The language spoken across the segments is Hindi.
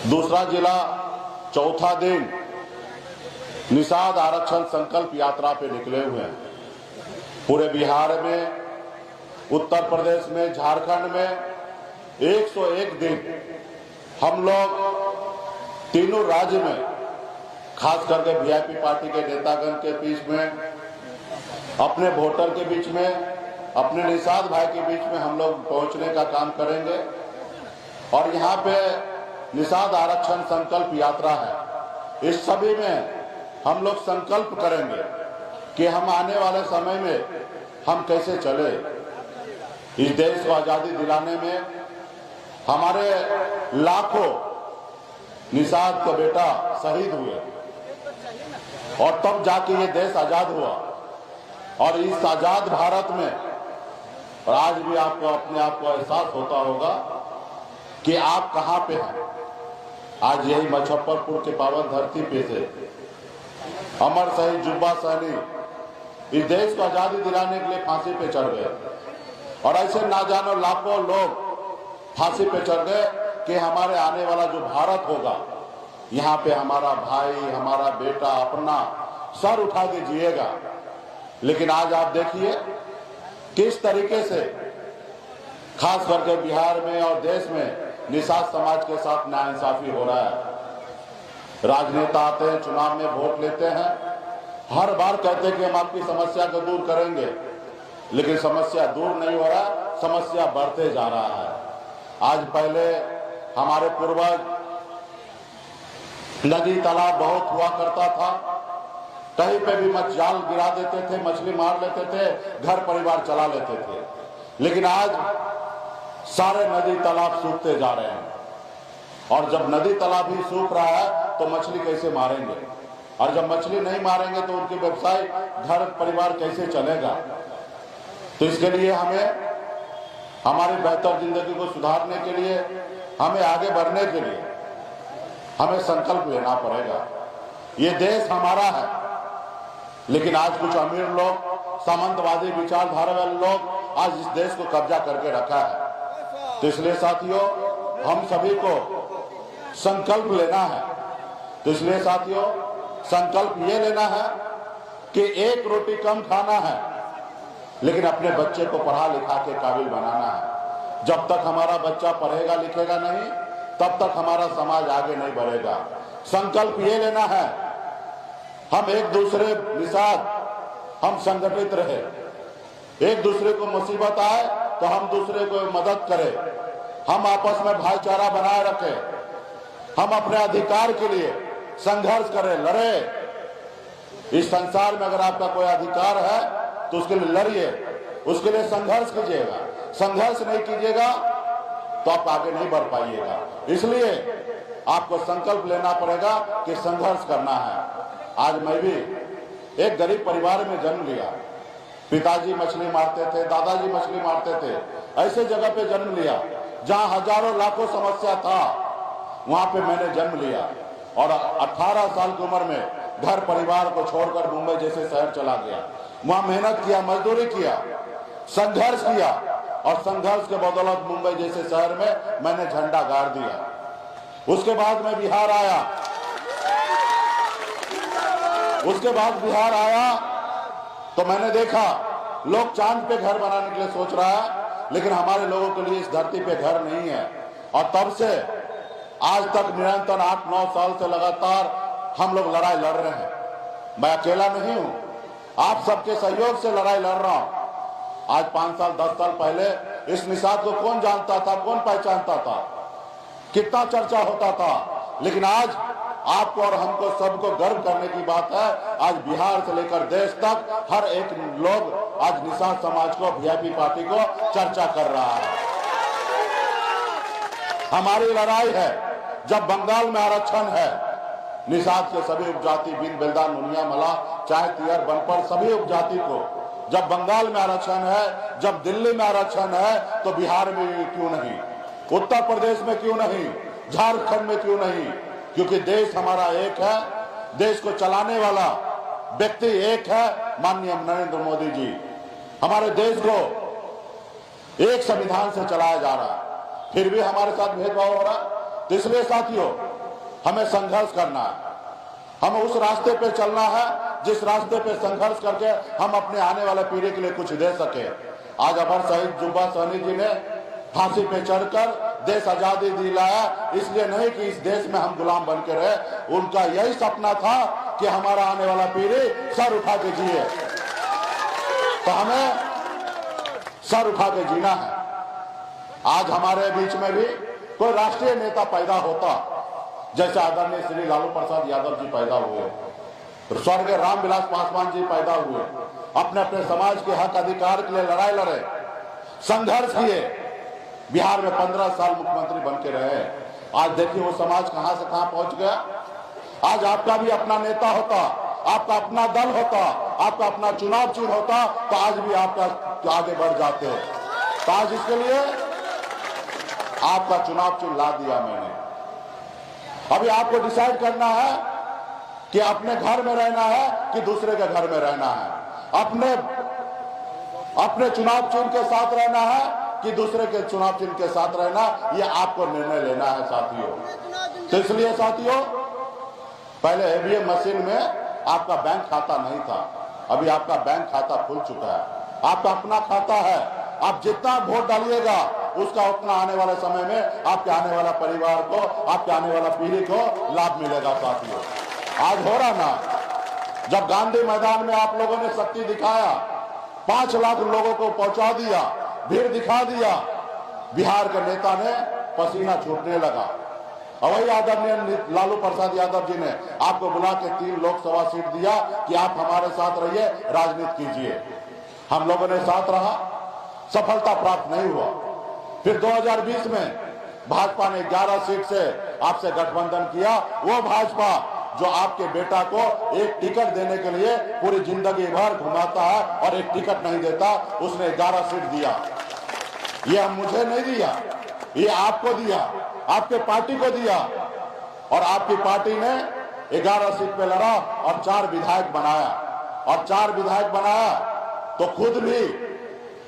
दूसरा जिला चौथा दिन निषाद आरक्षण संकल्प यात्रा पे निकले हुए हैं। पूरे बिहार में, उत्तर प्रदेश में, झारखंड में 101 दिन हम लोग तीनों राज्य में, खास करके वीआईपी पार्टी के नेतागण के बीच में, अपने वोटर के बीच में, अपने निषाद भाई के बीच में हम लोग पहुंचने का काम करेंगे। और यहाँ पे निषाद आरक्षण संकल्प यात्रा है। इस सभी में हम लोग संकल्प करेंगे कि हम आने वाले समय में हम कैसे चले। इस देश को आजादी दिलाने में हमारे लाखों निषाद का बेटा शहीद हुए और तब जाके ये देश आजाद हुआ। और इस आजाद भारत में, और आज भी आपको अपने आप को एहसास होता होगा कि आप कहां पे हैं। आज यही मुजफ्फरपुर के पावन धरती पे से अमर शहीद जुब्बा सहनी इस देश को आजादी दिलाने के लिए फांसी पे चढ़ गए। और ऐसे ना जानो लाखों लोग फांसी पे चढ़ गए कि हमारे आने वाला जो भारत होगा, यहाँ पे हमारा भाई, हमारा बेटा अपना सर उठा के जिएगा। लेकिन आज आप देखिए किस तरीके से खास करके बिहार में और देश में निषाद समाज के साथ नाइंसाफी हो रहा है। राजनेता आते हैं, चुनाव में वोट लेते हैं, हर बार कहते हैं कि हम आपकी समस्या को दूर करेंगे, लेकिन समस्या दूर नहीं हो रहा, समस्या बढ़ते जा रहा है। आज पहले हमारे पूर्वज नदी तालाब बहुत हुआ करता था, कहीं पे भी जाल गिरा देते थे, मछली मार लेते थे, घर परिवार चला लेते थे। लेकिन आज सारे नदी तालाब सूखते जा रहे हैं। और जब नदी तालाब ही सूख रहा है तो मछली कैसे मारेंगे, और जब मछली नहीं मारेंगे तो उनकी व्यवसाय, घर परिवार कैसे चलेगा। तो इसके लिए हमें हमारी बेहतर जिंदगी को सुधारने के लिए, हमें आगे बढ़ने के लिए हमें संकल्प लेना पड़ेगा। ये देश हमारा है, लेकिन आज कुछ अमीर लोग, सामंतवादी विचारधारा वाले लोग आज इस देश को कब्जा करके रखा है। तो इसलिए साथियों, हम सभी को संकल्प लेना है। तो इसलिए साथियों, संकल्प ये लेना है कि एक रोटी कम खाना है, लेकिन अपने बच्चे को पढ़ा लिखा के काबिल बनाना है। जब तक हमारा बच्चा पढ़ेगा लिखेगा नहीं, तब तक हमारा समाज आगे नहीं बढ़ेगा। संकल्प ये लेना है, हम एक दूसरे निषाद, हम संगठित रहे, एक दूसरे को मुसीबत आए तो हम दूसरे को मदद करें, हम आपस में भाईचारा बनाए रखें, हम अपने अधिकार के लिए संघर्ष करें, लड़े। इस संसार में अगर आपका कोई अधिकार है तो उसके लिए लड़िए, उसके लिए संघर्ष कीजिएगा। संघर्ष नहीं कीजिएगा तो आप आगे नहीं बढ़ पाइएगा। इसलिए आपको संकल्प लेना पड़ेगा कि संघर्ष करना है। आज मैं भी एक गरीब परिवार में जन्म लिया। पिताजी मछली मारते थे, दादाजी मछली मारते थे। ऐसे जगह पे जन्म लिया जहां हजारों लाखों समस्या था, वहां पे मैंने जन्म लिया। और 18 साल की उम्र में घर परिवार को छोड़कर मुंबई जैसे शहर चला गया। वहां मेहनत किया, मजदूरी किया, संघर्ष किया, और संघर्ष के बदौलत मुंबई जैसे शहर में मैंने झंडा गाड़ दिया। उसके बाद मैं बिहार आया। उसके बाद बिहार आया तो मैंने देखा लोग चांद पे घर बनाने के लिए सोच रहा है, लेकिन हमारे लोगों के लिए इस धरती पे घर नहीं है। और तब से आज तक निरंतर 8-9 साल से लगातार हम लोग लड़ाई लड़ रहे हैं। मैं अकेला नहीं हूं, आप सबके सहयोग से लड़ाई लड़ रहा हूं। आज 5 साल 10 साल पहले इस निषाद को कौन जानता था, कौन पहचानता था, कितना चर्चा होता था। लेकिन आज आपको और हमको सबको गर्व करने की बात है, आज बिहार से लेकर देश तक हर एक लोग आज निषाद समाज को, वीआईपी पार्टी को चर्चा कर रहा है। हमारी लड़ाई है। जब बंगाल में आरक्षण है, निषाद के सभी उपजाति, बिन बेलदार, मुनिया, मला, चाहे तियर, बनपर, सभी उपजाति को जब बंगाल में आरक्षण है, जब दिल्ली में आरक्षण है, तो बिहार में क्यों नहीं, उत्तर प्रदेश में क्यों नहीं, झारखंड में क्यों नहीं? क्योंकि देश हमारा एक है, देश को चलाने वाला व्यक्ति एक है, माननीय नरेंद्र मोदी जी। हमारे देश को एक संविधान से चलाया जा रहा है, फिर भी हमारे साथ भेदभाव हो रहा है। तो इसलिए साथियों हमें संघर्ष करना है, हमें उस रास्ते पे चलना है जिस रास्ते पे संघर्ष करके हम अपने आने वाले पीढ़ी के लिए कुछ दे सके। आज अमर शहीद जुब्बा सहनी जी ने फांसी पे चढ़कर देश आजादी दिलाया, इसलिए नहीं कि इस देश में हम गुलाम बन के रहे, उनका यही सपना था कि हमारा आने वाला पीढ़ी सर उठा के जिए। तो हमें सर उठा के जीना है। आज हमारे बीच में भी कोई राष्ट्रीय नेता पैदा होता, जैसे आदरणीय श्री लालू प्रसाद यादव जी पैदा हुए, स्वर्गीय रामविलास पासवान जी पैदा हुए, अपने अपने समाज के हक अधिकार के लिए लड़ाई लड़े, संघर्ष किए, बिहार में 15 साल मुख्यमंत्री बन के रहे। आज देखिए वो समाज कहां से कहां पहुंच गया। आज आपका भी अपना नेता होता, आपका अपना दल होता, आपका अपना चुनाव चिन्ह होता, तो आज भी आपका आगे बढ़ जाते। तो आज इसके लिए आपका चुनाव चिन्ह ला दिया मैंने। अभी आपको डिसाइड करना है कि अपने घर में रहना है कि दूसरे के घर में रहना है, अपने चुनाव चिन्ह के साथ रहना है कि दूसरे के चुनाव चिन्ह के साथ रहना, ये आपको निर्णय लेना है साथियों। तो इसलिए साथियों पहले ईवीएम मशीन में आपका बैंक खाता नहीं था, अभी आपका बैंक खाता खुल चुका है, आपका अपना खाता है। आप जितना वोट डालिएगा उसका उतना आने वाले समय में आपके आने वाला परिवार को, आपके आने वाला पीढ़ी को लाभ मिलेगा साथियों। आज हो रहा ना, जब गांधी मैदान में आप लोगों ने शक्ति दिखाया, 5 लाख लोगों को पहुंचा दिया, भीड़ दिखा दिया, बिहार के नेता ने पसीना छूटने लगा। और वही आदरणीय लालू प्रसाद यादव जी ने आपको बुला के 3 लोकसभा सीट दिया कि आप हमारे साथ रहिए, राजनीति कीजिए। हम लोगों ने साथ रहा, सफलता प्राप्त नहीं हुआ। फिर 2020 में भाजपा ने 11 सीट से आपसे गठबंधन किया। वो भाजपा जो आपके बेटा को एक टिकट देने के लिए पूरी जिंदगी भर घुमाता है और एक टिकट नहीं देता, उसने 11 सीट दिया। ये मुझे नहीं दिया, ये आपको दिया, आपके पार्टी को दिया। और आपकी पार्टी ने 11 सीट पे लड़ा और 4 विधायक बनाया। और 4 विधायक बनाया तो खुद भी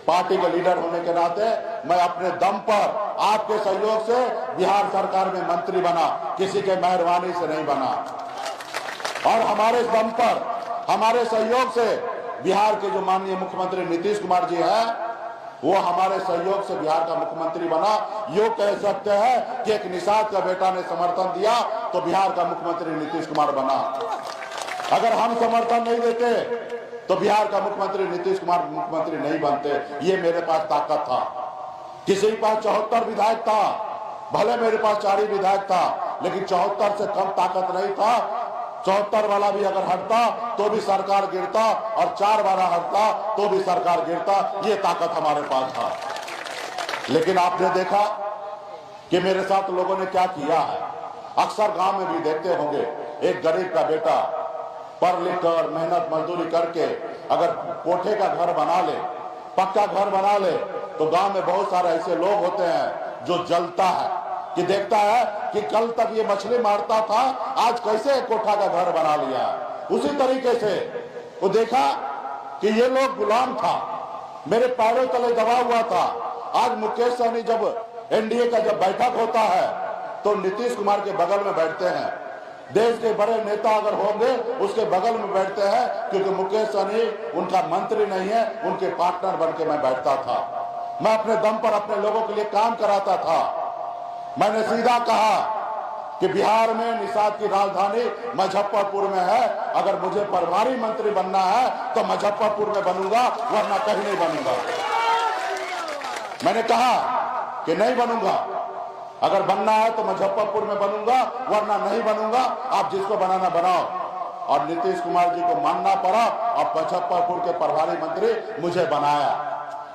पार्टी के लीडर होने के नाते मैं अपने दम पर आपके सहयोग से बिहार सरकार में मंत्री बना, किसी के मेहरबानी से नहीं बना। और हमारे दम पर, हमारे सहयोग से बिहार के जो माननीय मुख्यमंत्री नीतीश कुमार जी हैं, वो हमारे सहयोग से बिहार का मुख्यमंत्री बना। यो कह सकते हैं कि एक निषाद का बेटा ने समर्थन दिया तो बिहार का मुख्यमंत्री नीतीश कुमार बना। अगर हम समर्थन नहीं देते तो बिहार का मुख्यमंत्री नीतीश कुमार मुख्यमंत्री नहीं बनते। ये मेरे पास ताकत था। किसी के पास 74 विधायक था, भले मेरे पास 4 ही विधायक था, लेकिन 74 से कम ताकत नहीं था। 74 वाला भी अगर हटता तो भी सरकार गिरता, और 4 वाला हटता तो भी सरकार गिरता। ये ताकत हमारे पास था। लेकिन आपने देखा कि मेरे साथ लोगों ने क्या किया है। अक्सर गांव में भी देखते होंगे, एक गरीब का बेटा पढ़ लिख कर मेहनत मजदूरी करके अगर कोठे का घर बना ले, पक्का घर बना ले, तो गांव में बहुत सारे ऐसे लोग होते हैं जो जलता है कि देखता है कि कल तक ये मछली मारता था, आज कैसे कोठा का घर बना लिया। उसी तरीके से वो देखा कि ये लोग गुलाम था, मेरे पैरों तले दबा हुआ था। आज मुकेश सहनी जब एनडीए का जब बैठक होता है तो नीतीश कुमार के बगल में बैठते हैं। देश के बड़े नेता अगर होंगे उसके बगल में बैठते हैं, क्योंकि मुकेश सहनी उनका मंत्री नहीं है, उनके पार्टनर बन के मैं बैठता था। मैं अपने दम पर अपने लोगों के लिए काम कराता था। मैंने सीधा कहा कि बिहार में निषाद की राजधानी मुजफ्फरपुर में है, अगर मुझे प्रभारी मंत्री बनना है तो मुजफ्फरपुर में बनूंगा, वरना कहीं नहीं बनूंगा। मैंने कहा कि नहीं बनूंगा, अगर बनना है तो मुजफ्फरपुर में बनूंगा, वरना नहीं बनूंगा, आप जिसको बनाना बनाओ। और नीतीश कुमार जी को मानना पड़ा और मुजफ्फरपुर के प्रभारी मंत्री मुझे बनाया।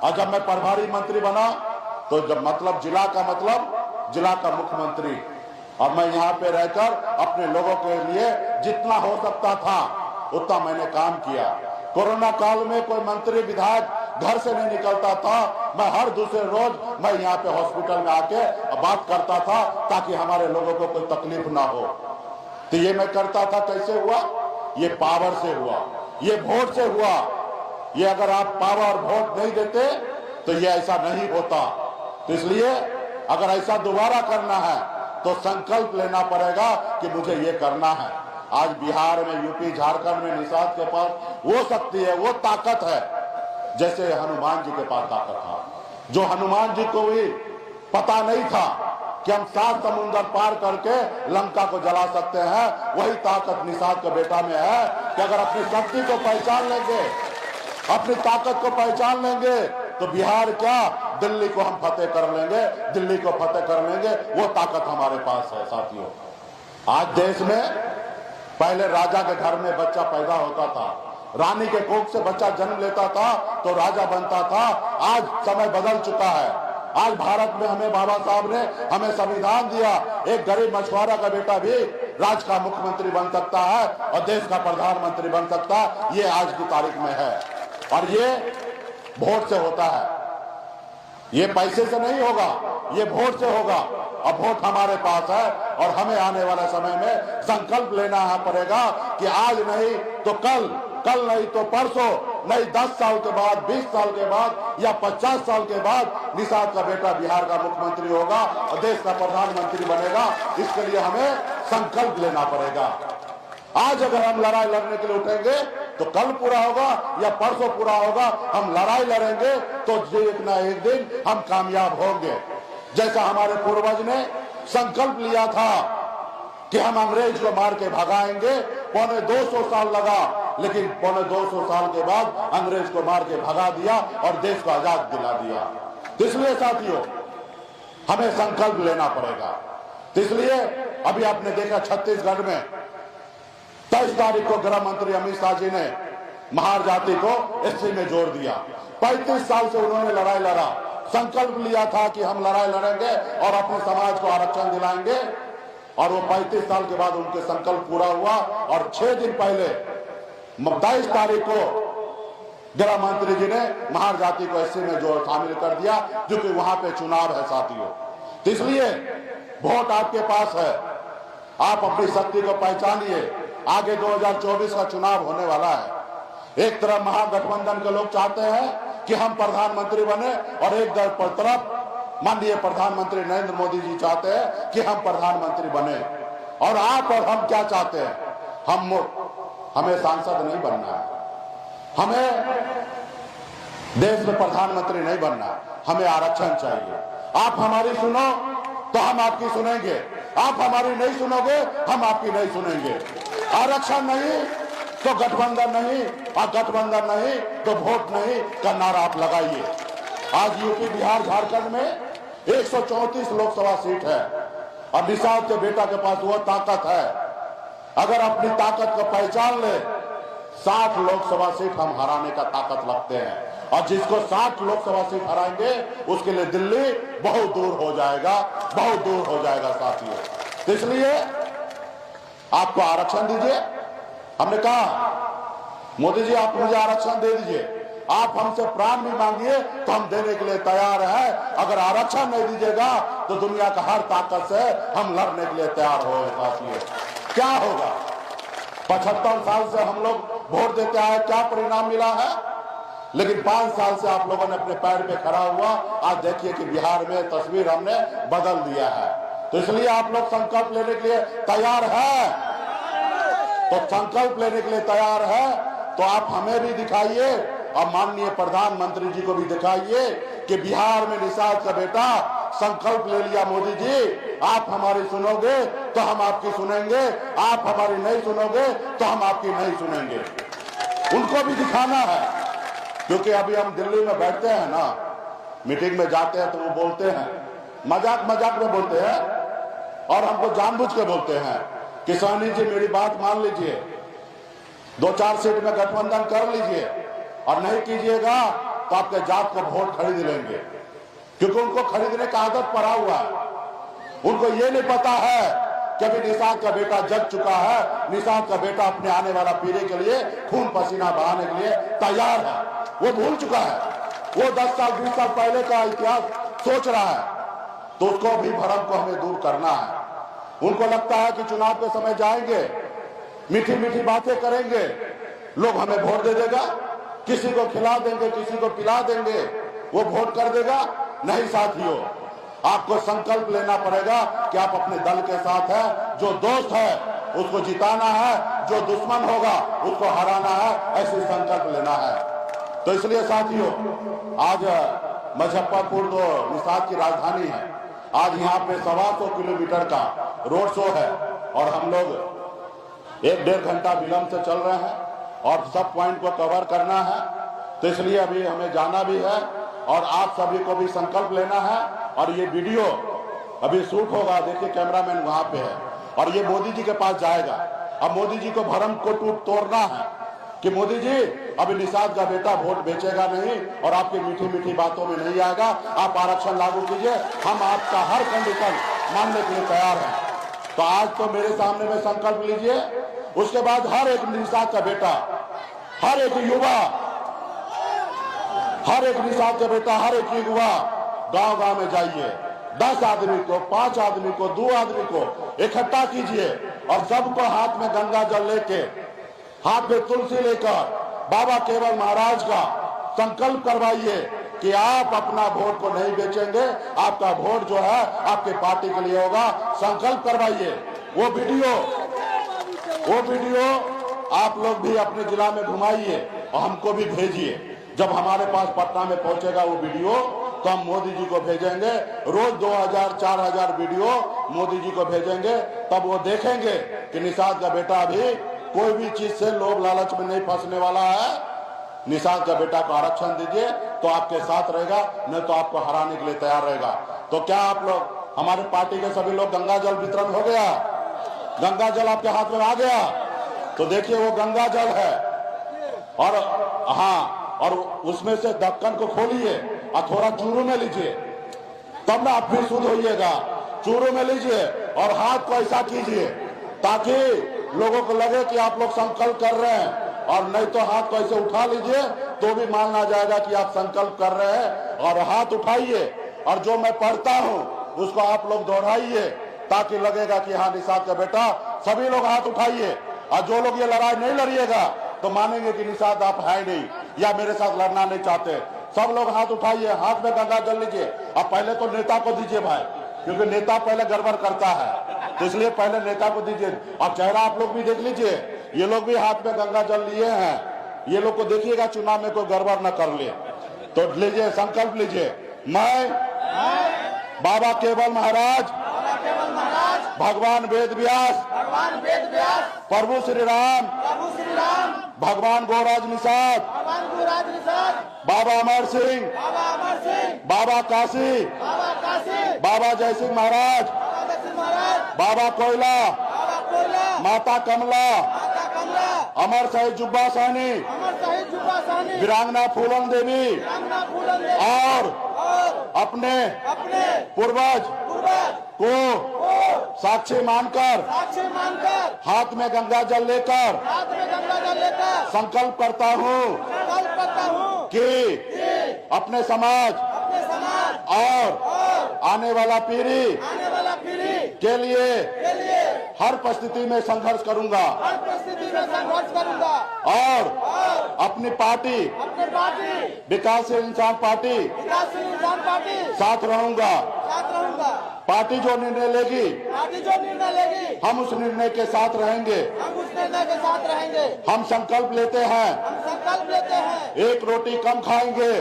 और जब मैं प्रभारी मंत्री बना तो जब मतलब जिला का मुख्यमंत्री, और मैं यहाँ पे रहकर अपने लोगों के लिए जितना हो सकता था उतना मैंने काम किया। कोरोना काल में कोई मंत्री विधायक घर से नहीं निकलता था, मैं हर दूसरे रोज मैं यहाँ पे हॉस्पिटल में आके बात करता था ताकि हमारे लोगों को कोई तकलीफ ना हो। तो ये मैं करता था, कैसे हुआ? ये पावर से हुआ, ये वोट से हुआ। ये अगर आप पावर और वोट नहीं देते तो ये ऐसा नहीं होता। तो इसलिए अगर ऐसा दोबारा करना है तो संकल्प लेना पड़ेगा कि मुझे ये करना है। आज बिहार में, यूपी, झारखंड में निषाद के पास वो शक्ति है, वो ताकत है जैसे हनुमान जी के पास ताकत था। जो हनुमान जी को भी पता नहीं था कि हम 7 समुंदर पार करके लंका को जला सकते हैं, वही ताकत निषाद के बेटा में है कि अगर अपनी शक्ति को पहचान लेंगे, अपनी ताकत को पहचान लेंगे तो बिहार क्या, दिल्ली को हम फतेह कर लेंगे, दिल्ली को फतेह कर लेंगे। वो ताकत हमारे पास है साथियों। आज देश में पहले राजा के घर में बच्चा पैदा होता था, रानी के कोख से बच्चा जन्म लेता था तो राजा बनता था। आज समय बदल चुका है। आज भारत में हमें बाबा साहब ने हमें संविधान दिया, एक गरीब मछुआरा का बेटा भी राज्य का मुख्यमंत्री बन सकता है और देश का प्रधानमंत्री बन सकता है। ये आज की तारीख में है और ये वोट से होता है, ये पैसे से नहीं होगा, ये वोट से होगा। और वोट हमारे पास है और हमें आने वाले समय में संकल्प लेना पड़ेगा कि आज नहीं तो कल, कल नहीं तो परसों, नहीं 10 साल के बाद, 20 साल के बाद या 50 साल के बाद निषाद का बेटा बिहार का मुख्यमंत्री होगा और देश का प्रधानमंत्री बनेगा। इसके लिए हमें संकल्प लेना पड़ेगा। आज अगर हम लड़ाई लड़ने के लिए उठेंगे तो कल पूरा होगा या परसों पूरा होगा। हम लड़ाई लड़ेंगे तो एक ना एक दिन हम कामयाब होंगे। जैसा हमारे पूर्वज ने संकल्प लिया था कि हम अंग्रेज को मार के भगाएंगे, 250 साल लगा, लेकिन 250 साल के बाद अंग्रेज को मार के भगा दिया और देश को आजाद दिला दिया। इसलिए साथियों हमें संकल्प लेना पड़ेगा। इसलिए अभी आपने देखा छत्तीसगढ़ में 23 तारीख को गृह मंत्री अमित शाह जी ने महार जाति को एससी में जोड़ दिया। 35 साल से उन्होंने लड़ाई लड़ा, संकल्प लिया था कि हम लड़ाई लड़ेंगे और अपने समाज को आरक्षण दिलाएंगे और वो 35 साल के बाद उनके संकल्प पूरा हुआ। और 6 दिन पहले 22 तारीख को गृह मंत्री जी ने महार जाति को एससी में जो शामिल कर दिया, क्योंकि वहां पे चुनाव है साथियों। तो इसलिए वोट आपके पास है, आप अपनी शक्ति को पहचानिए। आगे 2024 का चुनाव होने वाला है। एक तरफ महागठबंधन के लोग चाहते हैं कि हम प्रधानमंत्री बने और एक तरफ माननीय प्रधानमंत्री नरेंद्र मोदी जी चाहते हैं कि हम प्रधानमंत्री बने। और आप और हम क्या चाहते हैं? हमें सांसद नहीं बनना है, हमें देश में प्रधानमंत्री नहीं बनना, हमें आरक्षण चाहिए। आप हमारी सुनो तो हम आपकी सुनेंगे, आप हमारी नहीं सुनोगे हम आपकी नहीं सुनेंगे। आरक्षण नहीं तो गठबंधन नहीं, और गठबंधन नहीं तो वोट नहीं का नारा आप लगाइए। आज यूपी, बिहार, झारखंड में 134 लोकसभा सीट है और निषाद के बेटा के पास वो ताकत है। अगर अपनी ताकत को पहचान ले, 60 लोकसभा सीट हम हराने का ताकत रखते हैं और जिसको 60 लोकसभा सीट हराएंगे उसके लिए दिल्ली बहुत दूर हो जाएगा, बहुत दूर हो जाएगा साथियों। तो इसलिए आपको आरक्षण दीजिए। हमने कहा मोदी जी आप मुझे आरक्षण दे दीजिए, आप हमसे प्राण भी मांगिए तो हम देने के लिए तैयार हैं। अगर आरक्षण नहीं दीजिएगा तो दुनिया का हर ताकत से हम लड़ने के लिए तैयार हो साथियों। क्या होगा? 75 साल से हम लोग वोट देते आए, क्या परिणाम मिला है? लेकिन 5 साल से आप लोगों ने अपने पैर पे खड़ा हुआ। आज देखिए कि बिहार में तस्वीर हमने बदल दिया है। तो इसलिए आप लोग संकल्प लेने के लिए तैयार है, तो संकल्प लेने के लिए तैयार है तो आप हमें भी दिखाइए और माननीय प्रधानमंत्री जी को भी दिखाइए कि बिहार में निषाद का बेटा संकल्प ले लिया। मोदी जी आप हमारी सुनोगे तो हम आपकी सुनेंगे, आप हमारी नहीं सुनोगे तो हम आपकी नहीं सुनेंगे। उनको भी दिखाना है, क्योंकि अभी हम दिल्ली में बैठते हैं ना, मीटिंग में जाते हैं तो वो बोलते हैं, मजाक मजाक में बोलते हैं और हमको जानबूझ के बोलते हैं कि सहनी जी मेरी बात मान लीजिए, 2-4 सीट में गठबंधन कर लीजिए और नहीं कीजिएगा तो आपके जात का वोट खरीद लेंगे। क्योंकि उनको खरीदने का आदत पड़ा हुआ है। उनको ये नहीं पता है कि अभी निषाद का बेटा जग चुका है, निषाद का बेटा अपने आने वाला पीढ़ी के लिए खून पसीना बहाने के लिए तैयार है। वो भूल चुका है, वो 10 साल 20 साल पहले का इतिहास सोच रहा है। तो उसको भी भ्रम को हमें दूर करना है। उनको लगता है कि चुनाव के समय जाएंगे, मीठी मीठी बातें करेंगे, लोग हमें वोट दे देगा, किसी को खिला देंगे, किसी को पिला देंगे, वो वोट कर देगा। नहीं साथियों, आपको संकल्प लेना पड़ेगा कि आप अपने दल के साथ हैं। जो दोस्त है उसको जिताना है, जो दुश्मन होगा उसको हराना है, ऐसे संकल्प लेना है। तो इसलिए साथियों, आज मुजफ्फरपुर तो निषाद की राजधानी है। आज यहाँ पे 125 किलोमीटर का रोड शो है और हम लोग 1-1.5 घंटा विलंब से चल रहे हैं और सब पॉइंट को कवर करना है। तो इसलिए अभी हमें जाना भी है और आप सभी को भी संकल्प लेना है। और ये वीडियो अभी शूट होगा, देखिए कैमरामैन वहां पे है और ये मोदी जी के पास जाएगा। अब मोदी जी को भरम को तोड़ना है कि मोदी जी अभी निषाद का बेटा वोट बेचेगा नहीं और आपकी मीठी मीठी बातों में नहीं आएगा। आप आरक्षण लागू कीजिए, हम आपका हर कंडीशन मानने के लिए तैयार हैं। तो आज तो मेरे सामने में संकल्प लीजिए, उसके बाद हर एक निषाद का बेटा, हर एक युवा, हर एक निषाद का बेटा, हर एक युवा गांव गांव में जाइए। 10 आदमी को, 5 आदमी को, 2 आदमी को इकट्ठा कीजिए और सबको हाथ में गंगा जल लेके, हाथ में तुलसी लेकर बाबा केवल महाराज का संकल्प करवाइए कि आप अपना वोट को नहीं बेचेंगे, आपका वोट जो है आपके पार्टी के लिए होगा। संकल्प करवाइए। वो वीडियो आप लोग भी अपने जिला में घुमाइए और हमको भी भेजिए। जब हमारे पास पटना में पहुंचेगा वो वीडियो तो हम मोदी जी को भेजेंगे। रोज 2000-4000 वीडियो मोदी जी को भेजेंगे, तब वो देखेंगे कि निषाद का बेटा अभी कोई भी चीज से लोभ लालच में नहीं फंसने वाला है। निषाद का बेटा को आरक्षण दीजिए तो आपके साथ रहेगा, नहीं तो आपको हराने के लिए तैयार रहेगा। तो क्या आप लोग, हमारे पार्टी के सभी लोग, गंगा जल वितरण हो गया? गंगा जल आपके हाथ में आ गया? तो देखिए वो गंगा जल है और हाँ, और उसमें से ढक्कन को खोलिए और थोड़ा चूरू में लीजिए, तब ना आप फिर शुद्ध होइएगा। चूरू में लीजिए और हाथ को ऐसा कीजिए ताकि लोगों को लगे कि आप लोग संकल्प कर रहे हैं, और नहीं तो हाथ को ऐसे उठा लीजिए तो भी मानना जाएगा कि आप संकल्प कर रहे हैं। और हाथ उठाइए और जो मैं पढ़ता हूं उसको आप लोग दोहराइए ताकि लगेगा कि हाँ निषाद का बेटा। सभी लोग हाथ उठाइए और जो लोग ये लड़ाई नहीं लड़िएगा तो मानेंगे कि निषाद आप है नहीं या मेरे साथ लड़ना नहीं चाहते। सब लोग हाथ उठाइए, हाथ में गंगा जल लीजिए। अब पहले तो नेता को दीजिए भाई, क्योंकि नेता पहले गड़बड़ करता है, तो इसलिए पहले नेता को दीजिए। और चेहरा आप लोग भी देख लीजिए, ये लोग भी हाथ में गंगा जल लिए हैं। ये लोग को देखिएगा चुनाव में कोई गड़बड़ न कर ले। तो लीजिए, संकल्प लीजिए। मैं बाबा केवल महाराज, भगवान वेद व्यास, प्रभु श्री राम, भगवान गोराज निषाद, बाबा अमर सिंह, बाबा काशी, बाबा जय सिंह महाराज, बाबा कोयला, माता कमला, अमर शहीद जुब्बा सहनी, वीरांगना फूलन देवी और अपने पूर्वज को साक्षी मानकर हाथ में गंगा जल लेकर संकल्प करता हूँ कि अपने समाज और आने वाला पीढ़ी के लिए हर परिस्थिति में संघर्ष करूंगा और अपनी पार्टी विकासशील इंसान पार्टी साथ रहूंगा। पार्टी जो निर्णय लेगी हम उस निर्णय के साथ रहेंगे। हम संकल्प लेते हैं एक रोटी कम खाएंगे,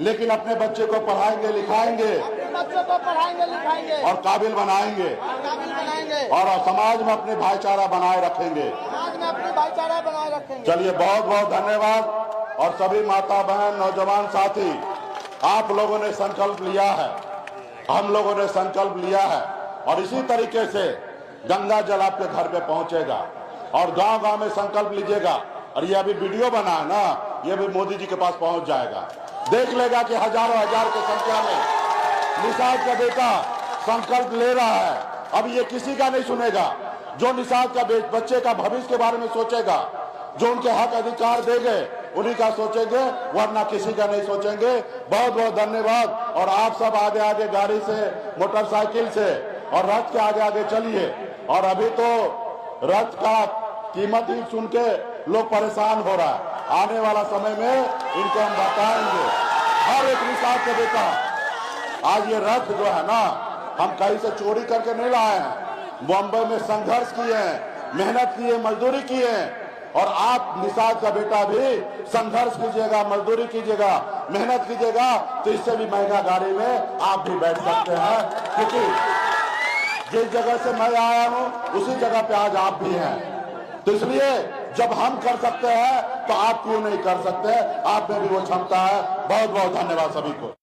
लेकिन अपने बच्चे को पढ़ाएंगे लिखाएंगे और काबिल बनाएंगे और समाज में अपने भाईचारा बनाए रखेंगे। चलिए, बहुत बहुत धन्यवाद। और सभी माता बहन, नौजवान साथी, आप लोगों ने संकल्प लिया है, हम लोगों ने संकल्प लिया है और इसी तरीके से गंगा जल आपके घर पे पहुंचेगा और गांव गांव में संकल्प लीजिएगा। और ये अभी वीडियो बना है ना, ये भी मोदी जी के पास पहुंच जाएगा। देख लेगा कि हजारों हजार की संख्या में निषाद का बेटा संकल्प ले रहा है। अब ये किसी का नहीं सुनेगा। जो निषाद का बच्चे का भविष्य के बारे में सोचेगा, जो उनके हक अधिकार देंगे, उन्हीं का सोचेंगे, वरना किसी का नहीं सोचेंगे। बहुत बहुत धन्यवाद। और आप सब आगे आगे गाड़ी से, मोटरसाइकिल से और रथ के आगे आगे चलिए। और अभी तो रथ का कीमत ही सुन के लोग परेशान हो रहा है। आने वाला समय में इनको हम बताएंगे। हर एक निषाद का बेटा आज ये रथ जो है ना, हम कहीं से चोरी करके नहीं लाए हैं। बॉम्बे में संघर्ष किए हैं, मेहनत की है, मजदूरी की है। और आप निषाद का बेटा भी संघर्ष कीजिएगा, मजदूरी कीजिएगा, मेहनत कीजिएगा, तो इससे भी महंगा गाड़ी में आप भी बैठ सकते हैं। क्योंकि जिस जगह से मैं आया हूं उसी जगह पे आज आप भी हैं। तो इसलिए जब हम कर सकते हैं तो आप क्यों नहीं कर सकते? आप में भी वो क्षमता है। बहुत बहुत धन्यवाद सभी को।